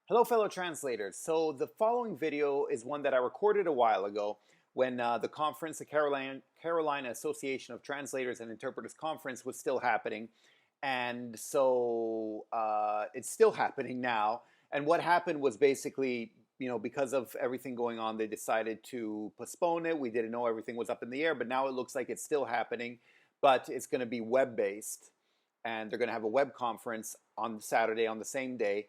Hello, fellow translators. So the following video is one that I recorded a while ago when the conference, the Carolina Association of Translators and Interpreters Conference, was still happening. And so it's still happening now. And what happened was basically, because of everything going on, they decided to postpone it. We didn't know everything was up in the air, but now it looks like it's still happening. But it's going to be web-based. And they're going to have a web conference on Saturday on the same day.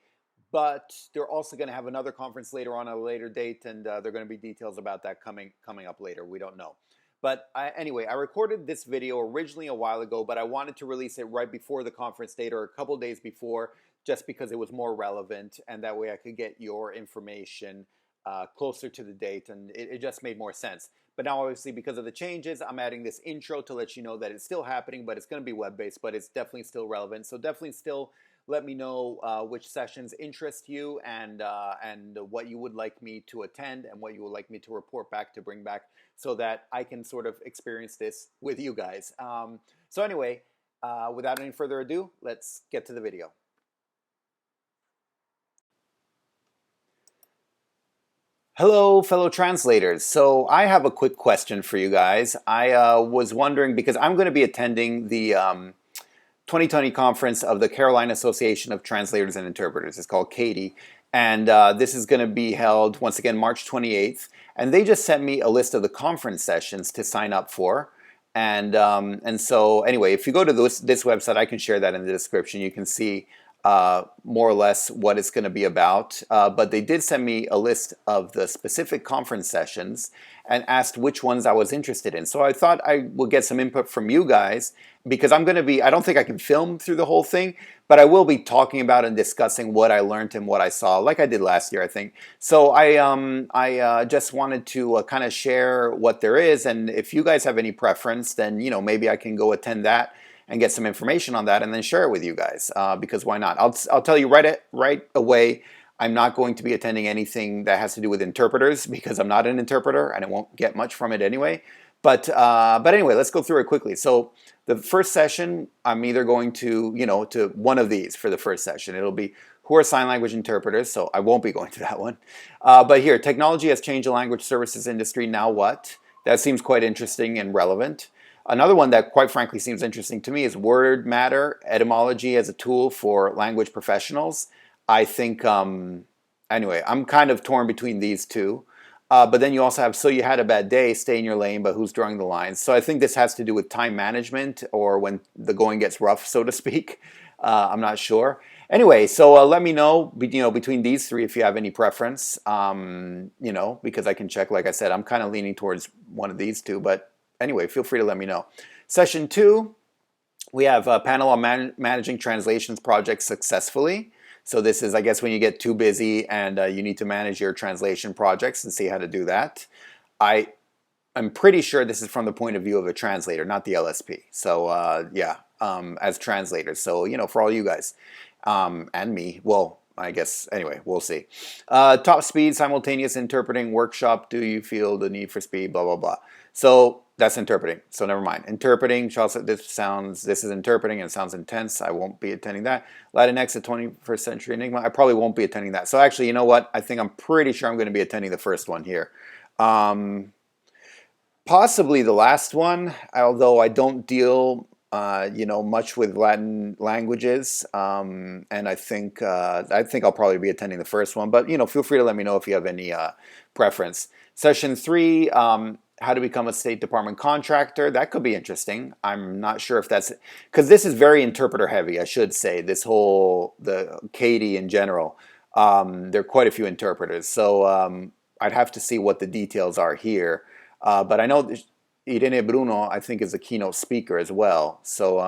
But they're also going to have another conference later on at a later date, and there are going to be details about that coming up later. We don't know. But anyway, I recorded this video originally a while ago, but I wanted to release it right before the conference date or a couple days before, just because it was more relevant, and that way I could get your information closer to the date, and it just made more sense. But now, obviously, because of the changes, I'm adding this intro to let you know that it's still happening, but it's going to be web-based, but it's definitely still relevant. So definitely still let me know which sessions interest you and what you would like me to attend and what you would like me to report back, to bring back, so that I can sort of experience this with you guys. So anyway, without any further ado, let's get to the video. Hello, fellow translators. So I have a quick question for you guys. I was wondering, because I'm going to be attending the 2020 conference of the Carolina Association of Translators and Interpreters. It's called CATI. And this is going to be held, once again, March 28th. And they just sent me a list of the conference sessions to sign up for. And so, anyway, if you go to this website, I can share that in the description. You can see more or less what it's going to be about. But they did send me a list of the specific conference sessions and asked which ones I was interested in. So I thought I would get some input from you guys, because I'm going to be, I don't think I can film through the whole thing, but I will be talking about and discussing what I learned and what I saw, like I did last year, I think. So I just wanted to kind of share what there is, and if you guys have any preference, then maybe I can go attend that and get some information on that and then share it with you guys, because why not? I'll tell you right away, I'm not going to be attending anything that has to do with interpreters, because I'm not an interpreter and I won't get much from it anyway. But anyway, let's go through it quickly. So the first session, I'm either going to, to one of these for the first session. It'll be who are sign language interpreters, so I won't be going to that one. But here, technology has changed the language services industry, now what? That seems quite interesting and relevant. Another one that quite frankly seems interesting to me is word matter, etymology as a tool for language professionals. I think, anyway, I'm kind of torn between these two. But then you also have, so you had a bad day, stay in your lane, but who's drawing the lines? So I think this has to do with time management, or when the going gets rough, so to speak. I'm not sure. Anyway, so let me know, between these three if you have any preference, because I can check. Like I said, I'm kind of leaning towards one of these two, but anyway, feel free to let me know. Session 2, we have a panel on managing translations projects successfully. So this is, I guess, when you get too busy and you need to manage your translation projects and see how to do that. I'm pretty sure this is from the point of view of a translator, not the LSP. So yeah, as translators. So, for all you guys and me, well, I guess, anyway, we'll see. Top speed, simultaneous interpreting workshop. Do you feel the need for speed? Blah, blah, blah. So that's interpreting. So never mind. Interpreting, this is interpreting and it sounds intense. I won't be attending that. Latinx, a 21st century enigma. I probably won't be attending that. So actually, you know what? I'm pretty sure I'm going to be attending the first one here. Possibly the last one, although I don't deal much with Latin languages, and I think I'll probably be attending the first one. But feel free to let me know if you have any preference. Session 3, how to become a State Department contractor. That could be interesting. I'm not sure if that's, because this is very interpreter heavy, I should say. The CATI in general. There are quite a few interpreters, so I'd have to see what the details are here. But I know Irene Bruno, I think, is a keynote speaker as well. So,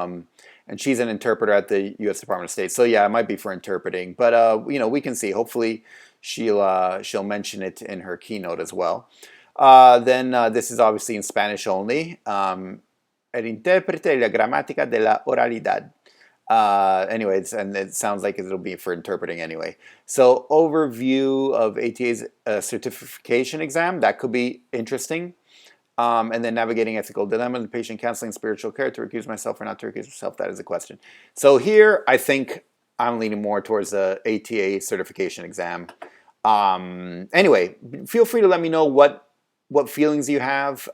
and she's an interpreter at the U.S. Department of State. So yeah, it might be for interpreting. But we can see. Hopefully, she'll mention it in her keynote as well. Then this is obviously in Spanish only. El intérprete y la gramática de la oralidad. Anyways, and it sounds like it'll be for interpreting anyway. So overview of ATA's certification exam. That could be interesting. And then navigating ethical dilemmas, patient counseling, spiritual care, to recuse myself or not to recuse myself, that is a question. So here, I think I'm leaning more towards the ATA certification exam. Anyway, feel free to let me know what feelings you have.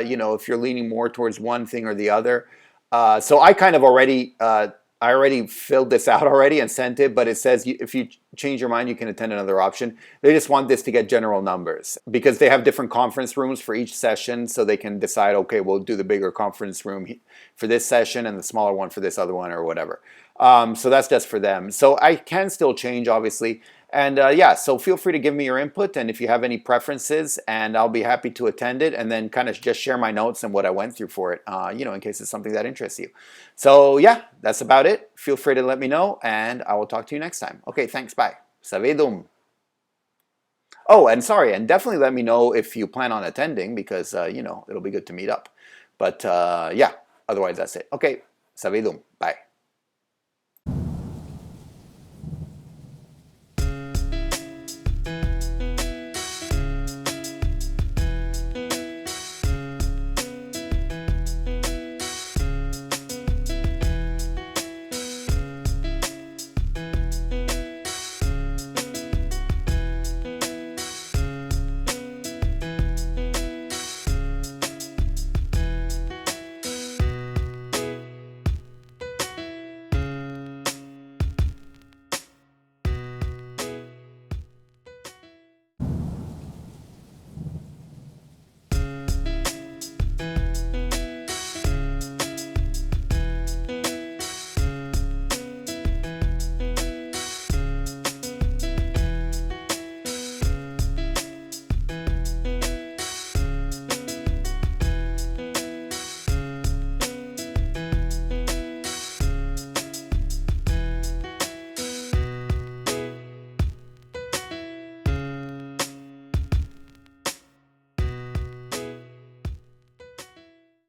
You know, if you're leaning more towards one thing or the other. So I kind of already I already filled this out already and sent it, but it says if you change your mind, you can attend another option. They just want this to get general numbers because they have different conference rooms for each session, so they can decide, okay, we'll do the bigger conference room for this session and the smaller one for this other one or whatever. So that's just for them. So I can still change, obviously. And yeah, so feel free to give me your input, and if you have any preferences, and I'll be happy to attend it, and then kind of just share my notes and what I went through for it, you know, in case it's something that interests you. So yeah, that's about it. Feel free to let me know, and I will talk to you next time. Okay, thanks, bye. Savedum. Oh, and sorry, and definitely let me know if you plan on attending, because, you know, it'll be good to meet up. But yeah, otherwise that's it. Okay, savedum, bye.